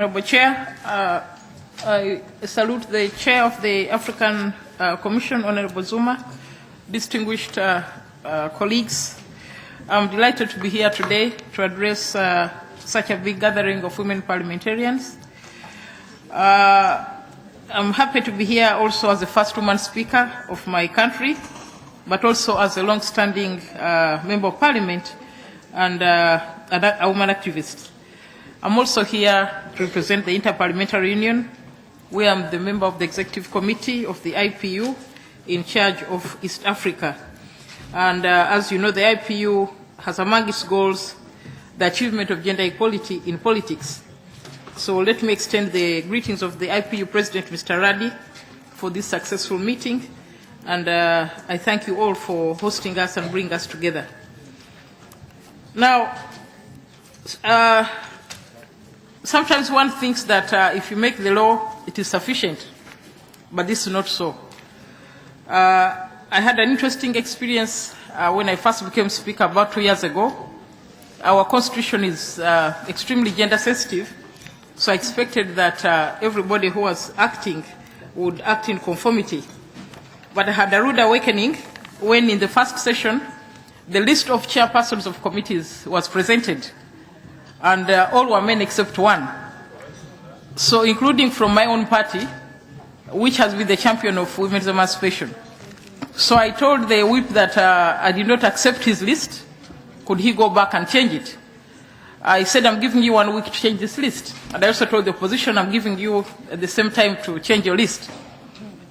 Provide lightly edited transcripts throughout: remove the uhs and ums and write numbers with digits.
Honorable Chair, I salute the Chair of the African Commission, Honorable Zuma, distinguished colleagues. I'm delighted to be here today to address such a big gathering of women parliamentarians. I'm happy to be here also as the first woman speaker of my country, but also as a long-standing member of parliament and a woman activist. I'm also here to represent the Inter-Parliamentary Union, where I'm the member of the Executive Committee of the IPU in charge of East Africa. And as you know, the IPU has among its goals the achievement of gender equality in politics. So let me extend the greetings of the IPU President, Mr. Radi, for this successful meeting. And I thank you all for hosting us and bringing us together. Now, sometimes one thinks that if you make the law, it is sufficient, but this is not so. I had an interesting experience when I first became Speaker about 2 years ago. Our Constitution is extremely gender sensitive, so I expected that everybody who was acting would act in conformity. But I had a rude awakening when in the first session, the list of chairpersons of committees was presented, and all were men except one. So including from my own party, which has been the champion of women's emancipation. So I told the whip that I did not accept his list. Could he go back and change it? I said, I'm giving you 1 week to change this list. And I also told the opposition, I'm giving you at the same time to change your list.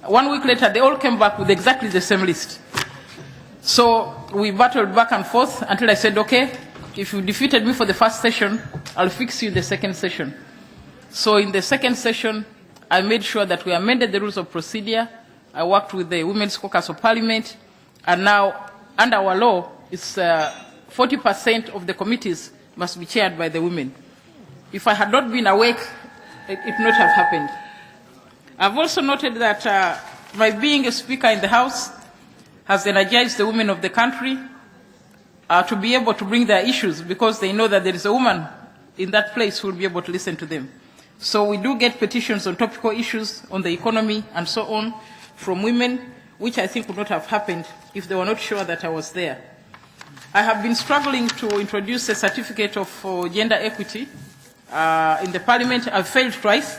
1 week later, they all came back with exactly the same list. So we battled back and forth until I said, okay, if you defeated me for the first session, I'll fix you in the second session. So in the second session, I made sure that we amended the rules of procedure. I worked with the Women's Caucus of Parliament, and now, under our law, it's 40% of the committees must be chaired by the women. If I had not been awake, it would not have happened. I've also noted that my being a speaker in the House has energized the women of the country to be able to bring their issues, because they know that there is a woman in that place who will be able to listen to them. So we do get petitions on topical issues, on the economy and so on, from women, which I think would not have happened if they were not sure that I was there. I have been struggling to introduce a certificate of gender equity in the Parliament. I've failed twice,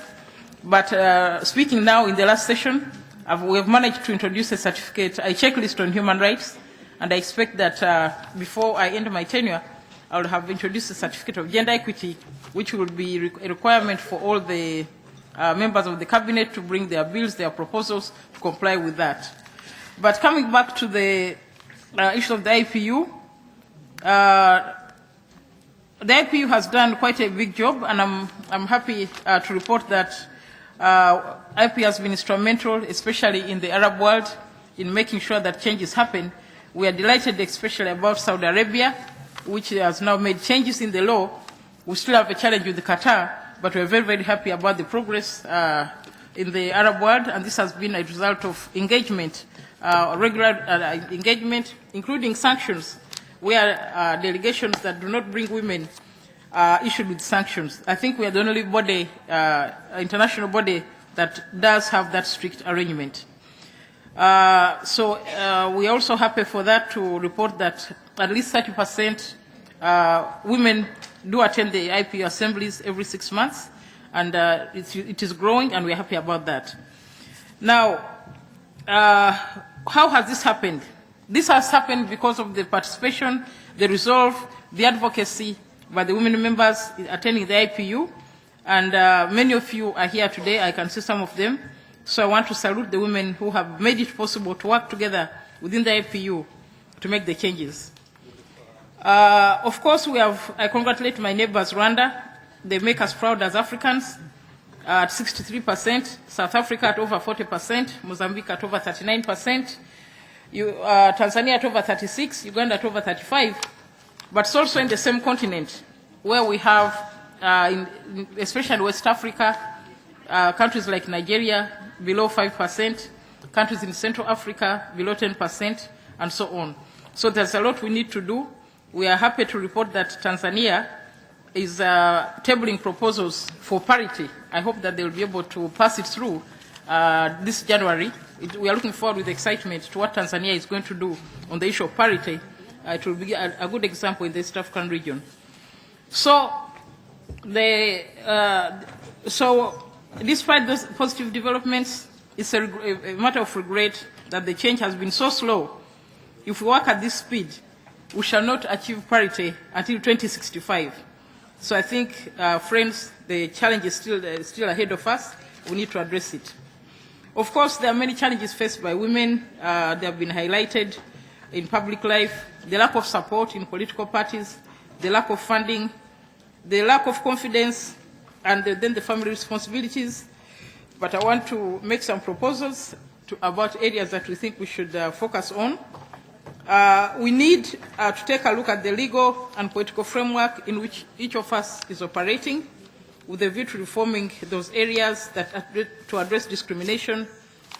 but speaking now in the last session, we have managed to introduce a certificate, a checklist on human rights, and I expect that before I end my tenure, I will have introduced a certificate of gender equity, which will be a requirement for all the members of the cabinet to bring their bills, their proposals, to comply with that. But coming back to the issue of the IPU, the IPU has done quite a big job, and I'm happy to report that IPU has been instrumental, especially in the Arab world, in making sure that changes happen. We are delighted especially about Saudi Arabia, which has now made changes in the law. We still have a challenge with Qatar, but we're very, very happy about the progress in the Arab world, and this has been a result of engagement, regular engagement, including sanctions, where delegations that do not bring women issued with sanctions. I think we are the only body, international body, that does have that strict arrangement. So we are also happy for that to report that at least 30% women do attend the IPU assemblies every 6 months, and it is growing, and we're happy about that. Now, how has this happened? This has happened because of the participation, the resolve, the advocacy by the women members attending the IPU, and many of you are here today. I can see some of them. So I want to salute the women who have made it possible to work together within the IPU to make the changes. Of course, I congratulate my neighbors, Rwanda. They make us proud as Africans at 63%, South Africa at over 40%, Mozambique at over 39%, Tanzania at over 36%, Uganda at over 35%. But it's also in the same continent where we have, especially in West Africa, countries like Nigeria below 5%, countries in Central Africa below 10%, and so on. So there's a lot we need to do. We are happy to report that Tanzania is tabling proposals for parity. I hope that they will be able to pass it through this January. We are looking forward with excitement to what Tanzania is going to do on the issue of parity. It will be a good example in the East African region. So, despite those positive developments, it's a matter of regret that the change has been so slow. If we work at this speed, we shall not achieve parity until 2065. So I think, friends, the challenge is still ahead of us. We need to address it. Of course, there are many challenges faced by women. They have been highlighted in public life: the lack of support in political parties, the lack of funding, the lack of confidence, and then the family responsibilities. But I want to make some proposals about areas that we think we should focus on. We need to take a look at the legal and political framework in which each of us is operating, with a view to reforming those areas to address discrimination,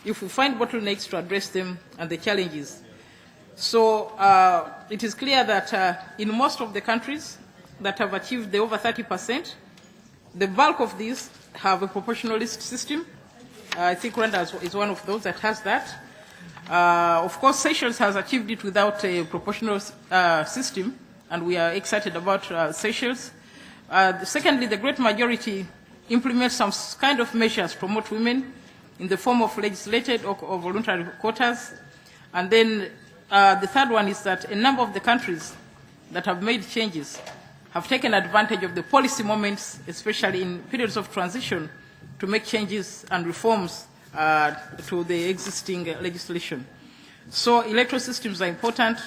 if we find bottlenecks, to address them and the challenges. So it is clear that in most of the countries that have achieved the over 30%, the bulk of these have a proportionalist system. I think Rwanda is one of those that has that. Of course, Seychelles has achieved it without a proportional system, and we are excited about Seychelles. Secondly, the great majority implements some kind of measures to promote women in the form of legislated or voluntary quotas. And then the third one is that a number of the countries that have made changes have taken advantage of the policy moments, especially in periods of transition, to make changes and reforms to the existing legislation. So electoral systems are important.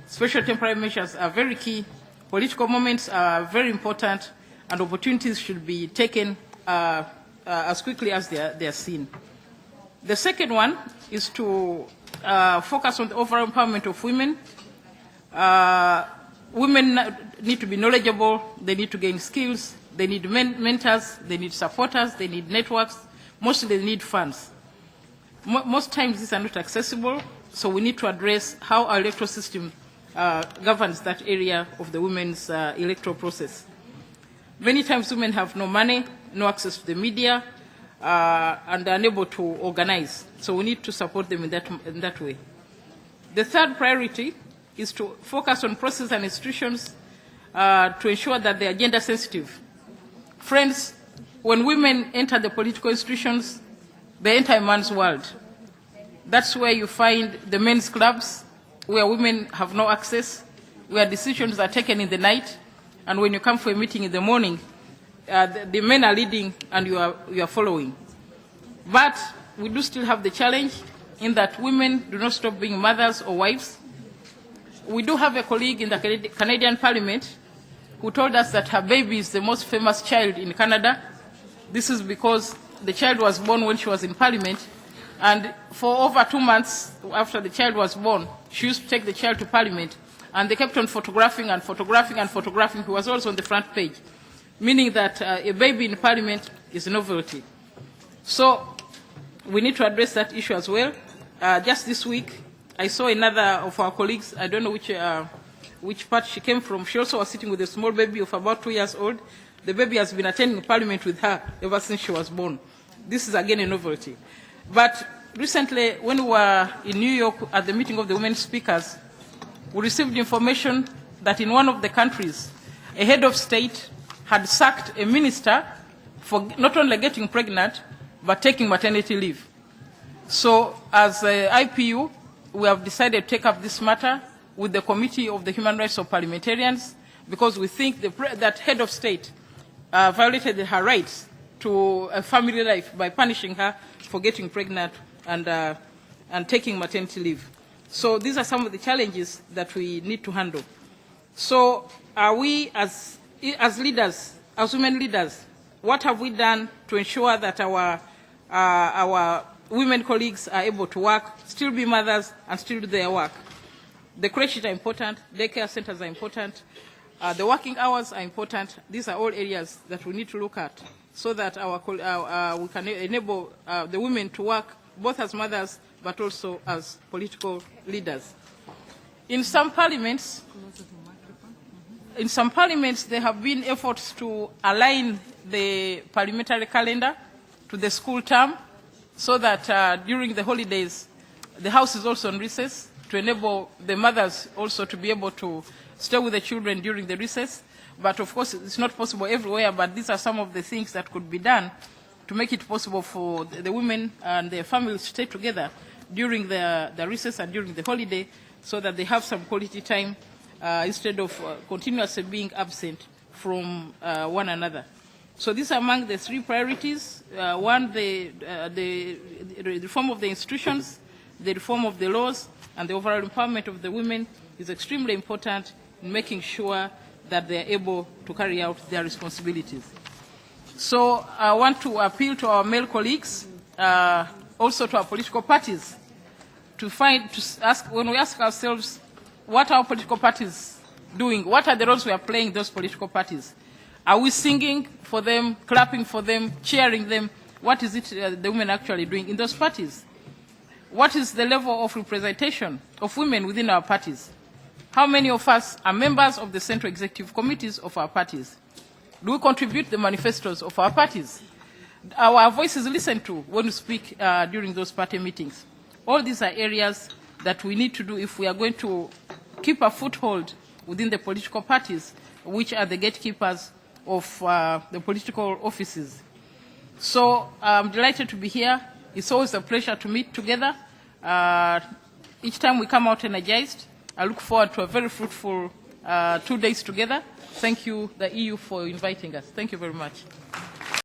Special temporary measures are very key. Political moments are very important, and opportunities should be taken as quickly as they are seen. The second one is to focus on the overall empowerment of women. Women need to be knowledgeable, they need to gain skills, they need mentors, they need supporters, they need networks, mostly they need funds. Most times these are not accessible, so we need to address how our electoral system governs that area of the women's electoral process. Many times women have no money, no access to the media, and are unable to organize. So we need to support them in that way. The third priority is to focus on processes and institutions to ensure that they are gender sensitive. Friends, when women enter the political institutions, they enter a man's world. That's where you find the men's clubs, where women have no access, where decisions are taken in the night, and when you come for a meeting in the morning, the men are leading and you are following. But we do still have the challenge in that women do not stop being mothers or wives. We do have a colleague in the Canadian Parliament who told us that her baby is the most famous child in Canada. This is because the child was born when she was in Parliament, and for over 2 months after the child was born, she used to take the child to Parliament, and they kept on photographing and photographing and photographing. He was also on the front page, meaning that a baby in Parliament is a novelty. So we need to address that issue as well. Just this week, I saw another of our colleagues, I don't know which part she came from. She also was sitting with a small baby of about 2 years old. The baby has been attending Parliament with her ever since she was born. This is again a novelty. But recently, when we were in New York at the meeting of the women speakers, we received information that in one of the countries, a head of state had sacked a minister for not only getting pregnant, but taking maternity leave. So as IPU, we have decided to take up this matter with the Committee of the Human Rights of Parliamentarians, because we think that head of state violated her rights to a family life by punishing her for getting pregnant and taking maternity leave. So these are some of the challenges that we need to handle. So are we as leaders, as women leaders, what have we done to ensure that our women colleagues are able to work, still be mothers, and still do their work? The creches are important, daycare centers are important, the working hours are important. These are all areas that we need to look at so that we can enable the women to work both as mothers but also as political leaders. In some parliaments, in some parliaments, there have been efforts to align the parliamentary calendar to the school term so that during the holidays, the House is also on recess to enable the mothers also to be able to stay with the children during the recess. But of course, it's not possible everywhere, but these are some of the things that could be done to make it possible for the women and their families to stay together during the recess and during the holiday so that they have some quality time instead of continuously being absent from one another. So these are among the three priorities. One, the reform of the institutions, the reform of the laws, and the overall empowerment of the women is extremely important in making sure that they are able to carry out their responsibilities. So I want to appeal to our male colleagues, also to our political parties, when we ask ourselves, what are our political parties doing? What are the roles we are playing in those political parties? Are we singing for them, clapping for them, cheering them? What is it the women actually doing in those parties? What is the level of representation of women within our parties? How many of us are members of the central executive committees of our parties? Do we contribute the manifestos of our parties? Are our voices listened to when we speak during those party meetings? All these are areas that we need to do if we are going to keep a foothold within the political parties, which are the gatekeepers of the political offices. So I'm delighted to be here. It's always a pleasure to meet together. Each time we come out energized. I look forward to a very fruitful 2 days together. Thank you, the EU, for inviting us. Thank you very much.